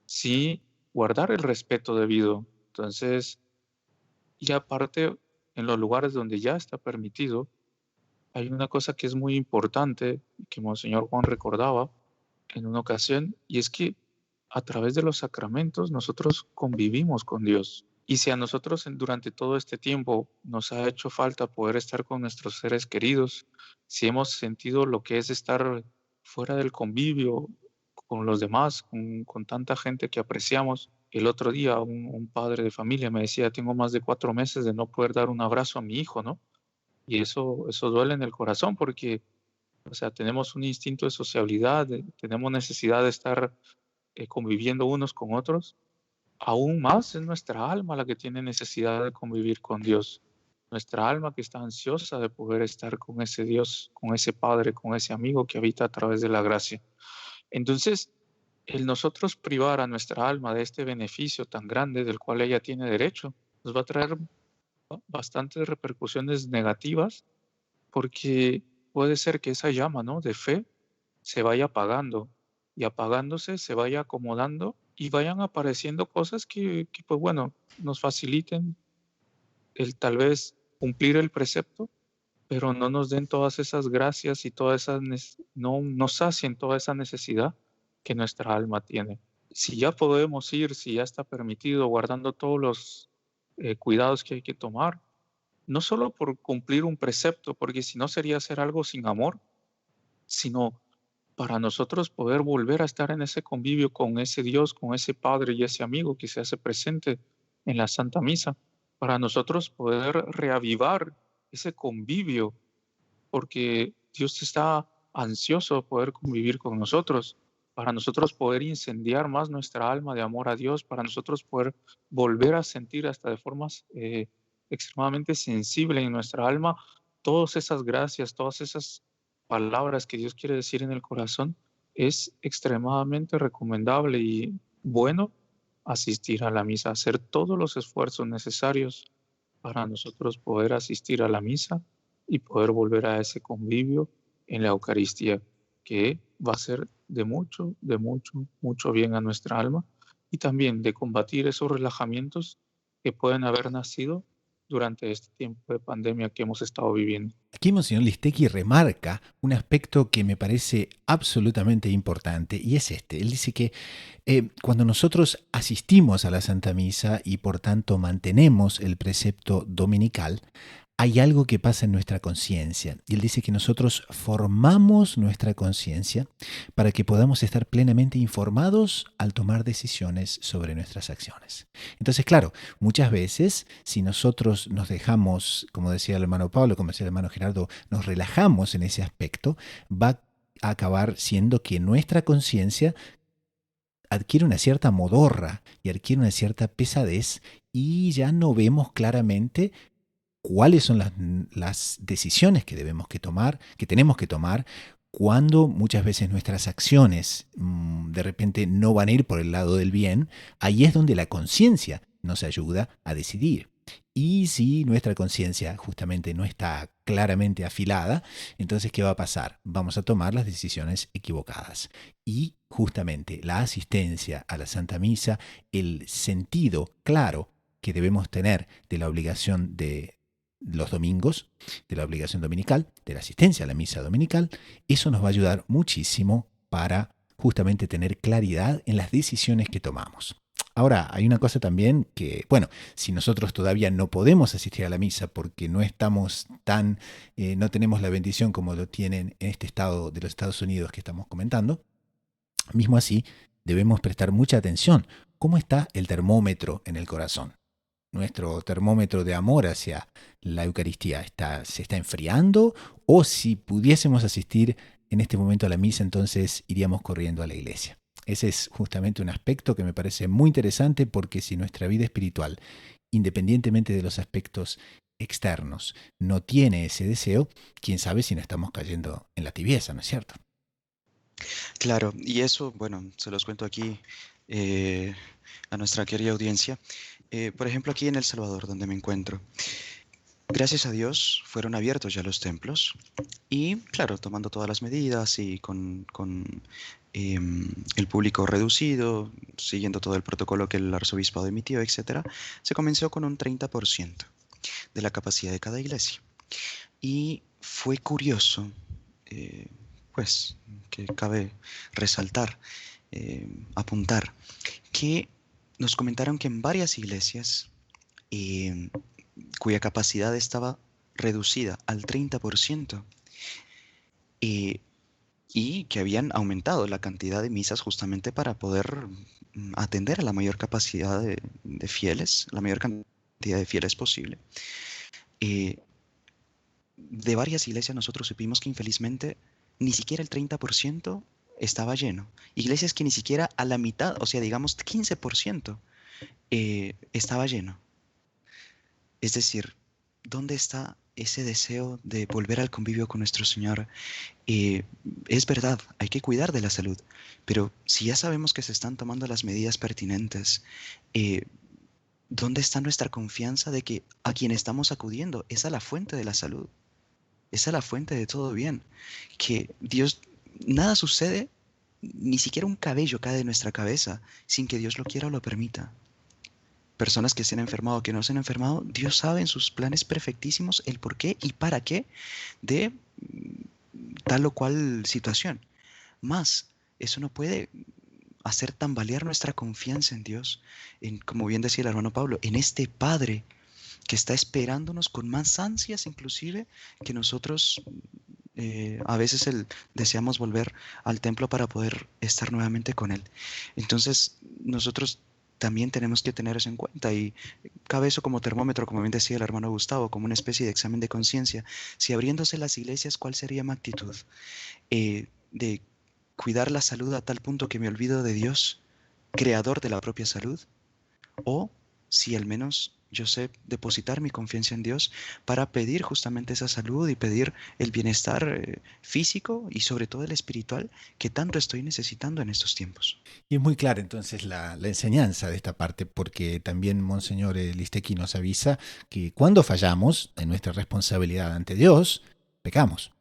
sí guardar el respeto debido. Entonces, y aparte, en los lugares donde ya está permitido, hay una cosa que es muy importante, que Monseñor Juan recordaba en una ocasión, y es que a través de los sacramentos nosotros convivimos con Dios. Y si a nosotros durante todo este tiempo nos ha hecho falta poder estar con nuestros seres queridos, si hemos sentido lo que es estar fuera del convivio con los demás, con tanta gente que apreciamos. El otro día un padre de familia me decía, tengo más de 4 meses de no poder dar un abrazo a mi hijo, ¿no? Y eso duele en el corazón porque, o sea, tenemos un instinto de sociabilidad, tenemos necesidad de estar conviviendo unos con otros. Aún más es nuestra alma la que tiene necesidad de convivir con Dios. Nuestra alma que está ansiosa de poder estar con ese Dios, con ese Padre, con ese amigo que habita a través de la gracia. Entonces, el nosotros privar a nuestra alma de este beneficio tan grande del cual ella tiene derecho, nos va a traer bastantes repercusiones negativas porque puede ser que esa llama, ¿no?, de fe se vaya apagando y apagándose se vaya acomodando y vayan apareciendo cosas que, pues bueno, nos faciliten el tal vez cumplir el precepto, pero no nos den todas esas gracias y todas esas, no nos sacien toda esa necesidad que nuestra alma tiene. Si ya podemos ir, si ya está permitido, guardando todos los cuidados que hay que tomar, no solo por cumplir un precepto, porque si no sería hacer algo sin amor, sino para nosotros poder volver a estar en ese convivio con ese Dios, con ese Padre y ese amigo que se hace presente en la Santa Misa, para nosotros poder reavivar ese convivio, porque Dios está ansioso de poder convivir con nosotros, para nosotros poder incendiar más nuestra alma de amor a Dios, para nosotros poder volver a sentir hasta de formas extremadamente sensibles en nuestra alma todas esas gracias, todas esas palabras que Dios quiere decir en el corazón. Es extremadamente recomendable y bueno asistir a la misa, hacer todos los esfuerzos necesarios para nosotros poder asistir a la misa y poder volver a ese convivio en la Eucaristía, que va a ser de mucho, mucho bien a nuestra alma, y también de combatir esos relajamientos que pueden haber nacido durante este tiempo de pandemia que hemos estado viviendo. Aquí Monseñor Listecki remarca un aspecto que me parece absolutamente importante y es este. Él dice que cuando nosotros asistimos a la Santa Misa y por tanto mantenemos el precepto dominical, hay algo que pasa en nuestra conciencia. Y él dice que nosotros formamos nuestra conciencia para que podamos estar plenamente informados al tomar decisiones sobre nuestras acciones. Entonces, claro, muchas veces si nosotros nos dejamos, como decía el hermano Pablo, como decía el hermano Gerardo, nos relajamos en ese aspecto, va a acabar siendo que nuestra conciencia adquiere una cierta modorra y adquiere una cierta pesadez y ya no vemos claramente cuáles son las decisiones que tenemos que tomar, cuando muchas veces nuestras acciones de repente no van a ir por el lado del bien. Ahí es donde la conciencia nos ayuda a decidir. Y si nuestra conciencia justamente no está claramente afilada, entonces ¿qué va a pasar? Vamos a tomar las decisiones equivocadas. Y justamente la asistencia a la Santa Misa, el sentido claro que debemos tener de la obligación de los domingos, de la obligación dominical, de la asistencia a la misa dominical, eso nos va a ayudar muchísimo para justamente tener claridad en las decisiones que tomamos. Ahora, hay una cosa también que, bueno, si nosotros todavía no podemos asistir a la misa porque no estamos no tenemos la bendición como lo tienen en este estado de los Estados Unidos que estamos comentando, mismo así debemos prestar mucha atención. ¿Cómo está el termómetro en el corazón? Nuestro termómetro de amor hacia la Eucaristía se está enfriando, o si pudiésemos asistir en este momento a la misa, entonces iríamos corriendo a la iglesia. Ese es justamente un aspecto que me parece muy interesante, porque si nuestra vida espiritual, independientemente de los aspectos externos, no tiene ese deseo, quién sabe si no estamos cayendo en la tibieza, ¿no es cierto? Claro, y eso, bueno, se los cuento aquí a nuestra querida audiencia. Por ejemplo, aquí en El Salvador, donde me encuentro, gracias a Dios fueron abiertos ya los templos y, claro, tomando todas las medidas y con el público reducido, siguiendo todo el protocolo que el arzobispado emitió, etcétera, se comenzó con un 30% de la capacidad de cada iglesia. Y fue curioso, pues, que cabe resaltar, apuntar, que nos comentaron que en varias iglesias cuya capacidad estaba reducida al 30%, y que habían aumentado la cantidad de misas justamente para poder atender a la mayor capacidad de fieles, la mayor cantidad de fieles posible. De varias iglesias nosotros supimos que infelizmente ni siquiera el 30% estaba lleno. Iglesias que ni siquiera a la mitad, o sea, digamos 15%, estaba lleno. Es decir, ¿dónde está ese deseo de volver al convivio con nuestro Señor? Es verdad, hay que cuidar de la salud, pero si ya sabemos que se están tomando las medidas pertinentes, ¿dónde está nuestra confianza de que a quien estamos acudiendo es a la fuente de la salud? Es a la fuente de todo bien. Que Dios, nada sucede ni siquiera un cabello cae de nuestra cabeza sin que Dios lo quiera o lo permita. Personas que se han enfermado o que no se han enfermado, Dios sabe en sus planes perfectísimos el por qué y para qué de tal o cual situación. Más, eso no puede hacer tambalear nuestra confianza en Dios, como bien decía el hermano Pablo, en este Padre que está esperándonos con más ansias inclusive que nosotros. A veces deseamos volver al templo para poder estar nuevamente con Él. Entonces, nosotros también tenemos que tener eso en cuenta y cabe eso como termómetro, como bien decía el hermano Gustavo, como una especie de examen de conciencia. Si abriéndose las iglesias, ¿cuál sería mi actitud? De cuidar la salud a tal punto que me olvido de Dios, creador de la propia salud, o si al menos yo sé depositar mi confianza en Dios para pedir justamente esa salud y pedir el bienestar físico y sobre todo el espiritual que tanto estoy necesitando en estos tiempos. Y es muy clara entonces la enseñanza de esta parte, porque también Monseñor Listequi nos avisa que cuando fallamos en nuestra responsabilidad ante Dios, pecamos,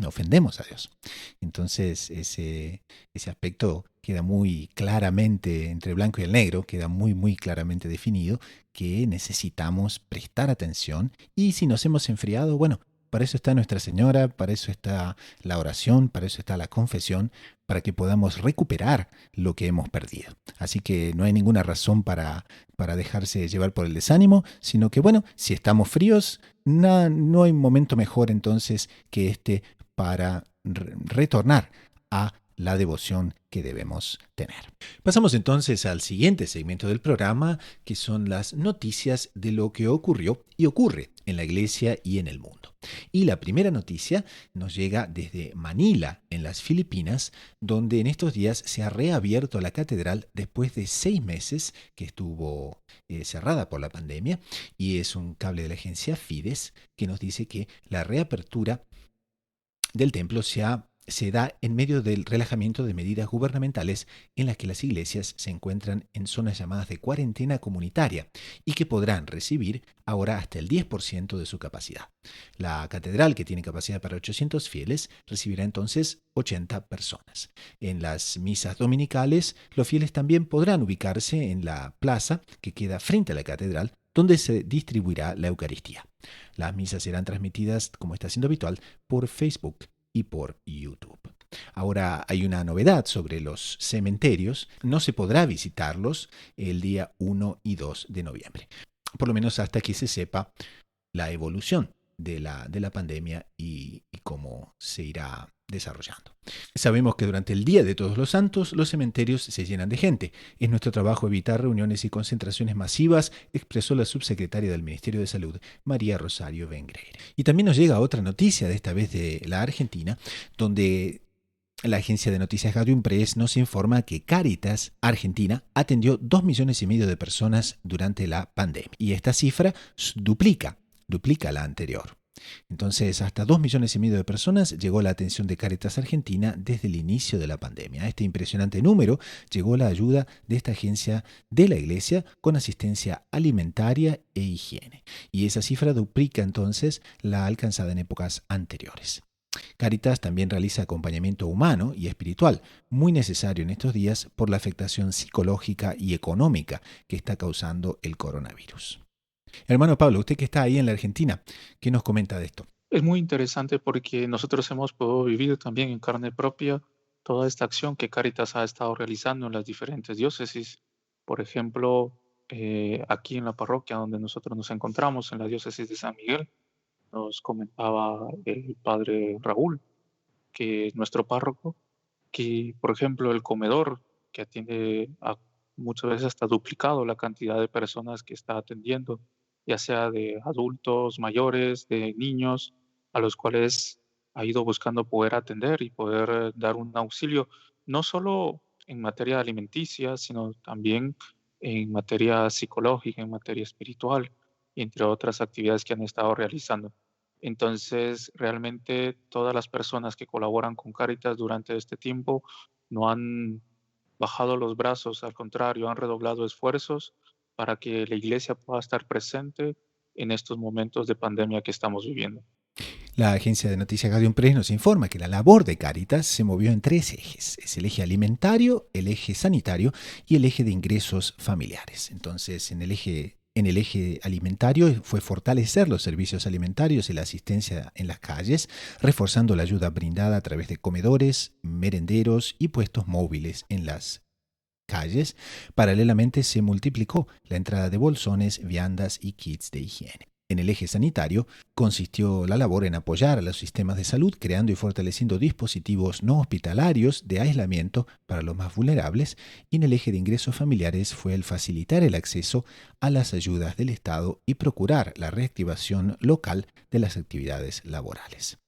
ofendemos a Dios. Entonces ese aspecto queda muy claramente entre blanco y el negro, queda muy claramente definido que necesitamos prestar atención y si nos hemos enfriado, bueno, para eso está Nuestra Señora, para eso está la oración, para eso está la confesión, para que podamos recuperar lo que hemos perdido. Así que no hay ninguna razón para dejarse llevar por el desánimo, sino que bueno, si estamos fríos, no hay momento mejor entonces que este para retornar a la devoción que debemos tener. Pasamos entonces al siguiente segmento del programa, que son las noticias de lo que ocurrió y ocurre en la iglesia y en el mundo. Y la primera noticia nos llega desde Manila, en las Filipinas, donde en estos días se ha reabierto la catedral después de 6 meses que estuvo cerrada por la pandemia, y es un cable de la agencia Fides que nos dice que la reapertura del templo se da en medio del relajamiento de medidas gubernamentales en las que las iglesias se encuentran en zonas llamadas de cuarentena comunitaria y que podrán recibir ahora hasta el 10% de su capacidad. La catedral, que tiene capacidad para 800 fieles, recibirá entonces 80 personas. En las misas dominicales, los fieles también podrán ubicarse en la plaza que queda frente a la catedral, donde se distribuirá la Eucaristía. Las misas serán transmitidas, como está siendo habitual, por Facebook y por YouTube. Ahora hay una novedad sobre los cementerios. No se podrá visitarlos el día 1 y 2 de noviembre. Por lo menos hasta que se sepa la evolución de la pandemia y cómo se irá desarrollando. Sabemos que durante el Día de Todos los Santos los cementerios se llenan de gente. Es nuestro trabajo evitar reuniones y concentraciones masivas, expresó la subsecretaria del Ministerio de Salud, María Rosario Vengreire. Y también nos llega otra noticia, de esta vez de la Argentina, donde la agencia de noticias Gaudium Press nos informa que Cáritas Argentina atendió 2,5 millones de personas durante la pandemia. Y esta cifra duplica la anterior. Entonces, hasta 2,5 millones de personas llegó la atención de Cáritas Argentina desde el inicio de la pandemia. A este impresionante número llegó la ayuda de esta agencia de la Iglesia con asistencia alimentaria e higiene. Y esa cifra duplica entonces la alcanzada en épocas anteriores. Cáritas también realiza acompañamiento humano y espiritual, muy necesario en estos días por la afectación psicológica y económica que está causando el coronavirus. Hermano Pablo, usted que está ahí en la Argentina, ¿qué nos comenta de esto? Es muy interesante porque nosotros hemos podido vivir también en carne propia toda esta acción que Cáritas ha estado realizando en las diferentes diócesis. Por ejemplo, aquí en la parroquia donde nosotros nos encontramos, en la diócesis de San Miguel, nos comentaba el padre Raúl, que es nuestro párroco, que, por ejemplo, el comedor que atiende a muchas veces hasta duplicado la cantidad de personas que está atendiendo, ya sea de adultos mayores, de niños, a los cuales ha ido buscando poder atender y poder dar un auxilio, no solo en materia alimenticia, sino también en materia psicológica, en materia espiritual, entre otras actividades que han estado realizando. Entonces, realmente todas las personas que colaboran con Cáritas durante este tiempo no han bajado los brazos, al contrario, han redoblado esfuerzos para que la iglesia pueda estar presente en estos momentos de pandemia que estamos viviendo. La agencia de noticias Gaudium Press nos informa que la labor de Cáritas se movió en 3 ejes. Es el eje alimentario, el eje sanitario y el eje de ingresos familiares. Entonces, en el eje alimentario fue fortalecer los servicios alimentarios y la asistencia en las calles, reforzando la ayuda brindada a través de comedores, merenderos y puestos móviles en las calles. Paralelamente se multiplicó la entrada de bolsones, viandas y kits de higiene. En el eje sanitario consistió la labor en apoyar a los sistemas de salud, creando y fortaleciendo dispositivos no hospitalarios de aislamiento para los más vulnerables, y en el eje de ingresos familiares fue el facilitar el acceso a las ayudas del Estado y procurar la reactivación local de las actividades laborales.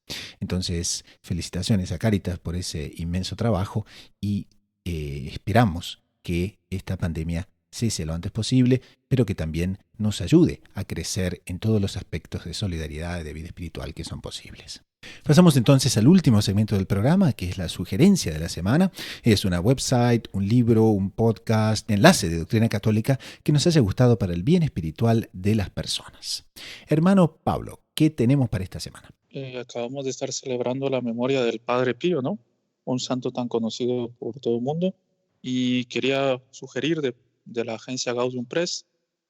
Entonces, felicitaciones a Cáritas por ese inmenso trabajo y esperamos que esta pandemia cese lo antes posible, pero que también nos ayude a crecer en todos los aspectos de solidaridad y de vida espiritual que son posibles. Pasamos entonces al último segmento del programa, que es la sugerencia de la semana. Es una website, un libro, un podcast, enlace de doctrina católica que nos haya gustado para el bien espiritual de las personas. Hermano Pablo, ¿qué tenemos para esta semana? Acabamos de estar celebrando la memoria del Padre Pío, ¿no? Un santo tan conocido por todo el mundo. Y quería sugerir de la agencia Gaudium Press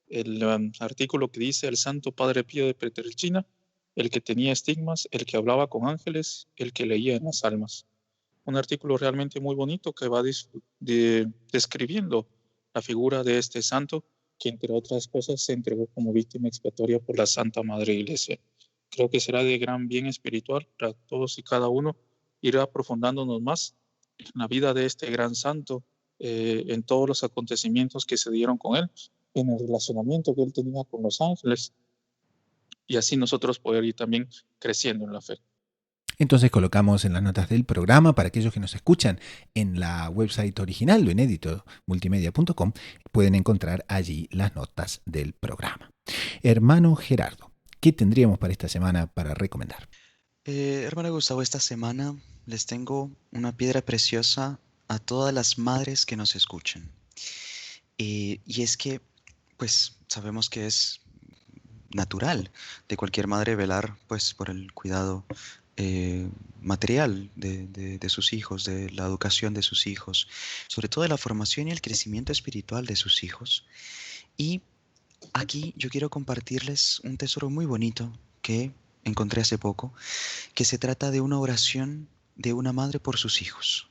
el artículo que dice: el Santo Padre Pío de Pietrelcina, el que tenía estigmas, el que hablaba con ángeles, el que leía en las almas. Un artículo realmente muy bonito que va describiendo la figura de este santo, que entre otras cosas se entregó como víctima expiatoria por la Santa Madre Iglesia. Creo que será de gran bien espiritual para todos y cada uno ir aprofundándonos más en la vida de este gran santo, en todos los acontecimientos que se dieron con él, en el relacionamiento que él tenía con los ángeles, y así nosotros poder ir también creciendo en la fe. Entonces colocamos en las notas del programa, para aquellos que nos escuchan en la website original, lo inédito, multimedia.com, pueden encontrar allí las notas del programa. Hermano Gerardo, ¿qué tendríamos para esta semana para recomendar? Hermano Gustavo, esta semana les tengo una piedra preciosa a todas las madres que nos escuchan. Y es que, pues, sabemos que es natural de cualquier madre velar, pues, por el cuidado material de sus hijos, de la educación de sus hijos, sobre todo de la formación y el crecimiento espiritual de sus hijos. Y aquí yo quiero compartirles un tesoro muy bonito que encontré hace poco, que se trata de una oración de una madre por sus hijos.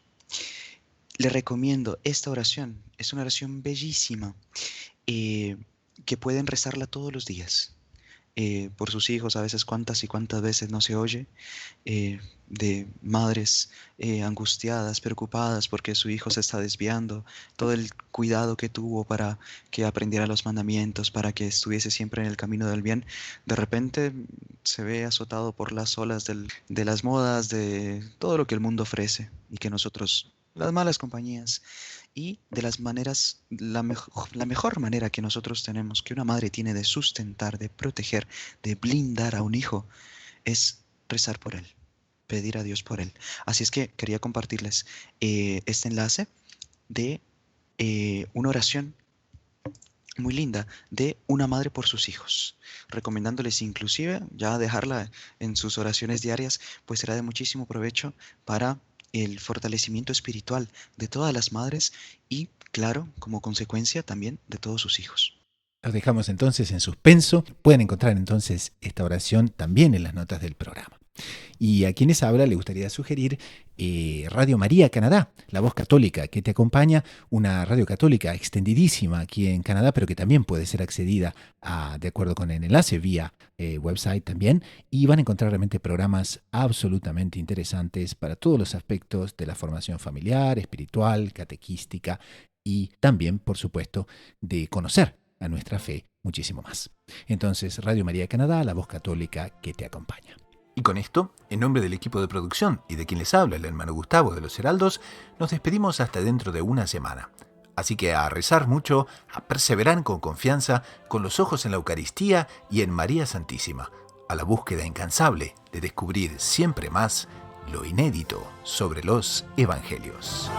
Les recomiendo esta oración. Es una oración bellísima que pueden rezarla todos los días por sus hijos. A veces cuántas y cuántas veces no se oye de madres angustiadas, preocupadas porque su hijo se está desviando, todo el cuidado que tuvo para que aprendiera los mandamientos, para que estuviese siempre en el camino del bien, de repente se ve azotado por las olas de las modas, de todo lo que el mundo ofrece y que nosotros, las malas compañías, y de las maneras, la mejor manera que nosotros tenemos, que una madre tiene de sustentar, de proteger, de blindar a un hijo, es rezar por él, pedir a Dios por él. Así es que quería compartirles este enlace de una oración muy linda de una madre por sus hijos, recomendándoles inclusive ya dejarla en sus oraciones diarias, pues será de muchísimo provecho para el fortalecimiento espiritual de todas las madres y, claro, como consecuencia también de todos sus hijos. Los dejamos entonces en suspenso. Pueden encontrar entonces esta oración también en las notas del programa. Y a quienes habla le gustaría sugerir Radio María Canadá, la voz católica que te acompaña, una radio católica extendidísima aquí en Canadá, pero que también puede ser accedida de acuerdo con el enlace vía website también, y van a encontrar realmente programas absolutamente interesantes para todos los aspectos de la formación familiar, espiritual, catequística y también, por supuesto, de conocer a nuestra fe muchísimo más. Entonces, Radio María Canadá, la voz católica que te acompaña. Y con esto, en nombre del equipo de producción y de quien les habla, el hermano Gustavo de los Heraldos, nos despedimos hasta dentro de una semana. Así que a rezar mucho, a perseverar con confianza, con los ojos en la Eucaristía y en María Santísima, a la búsqueda incansable de descubrir siempre más lo inédito sobre los Evangelios.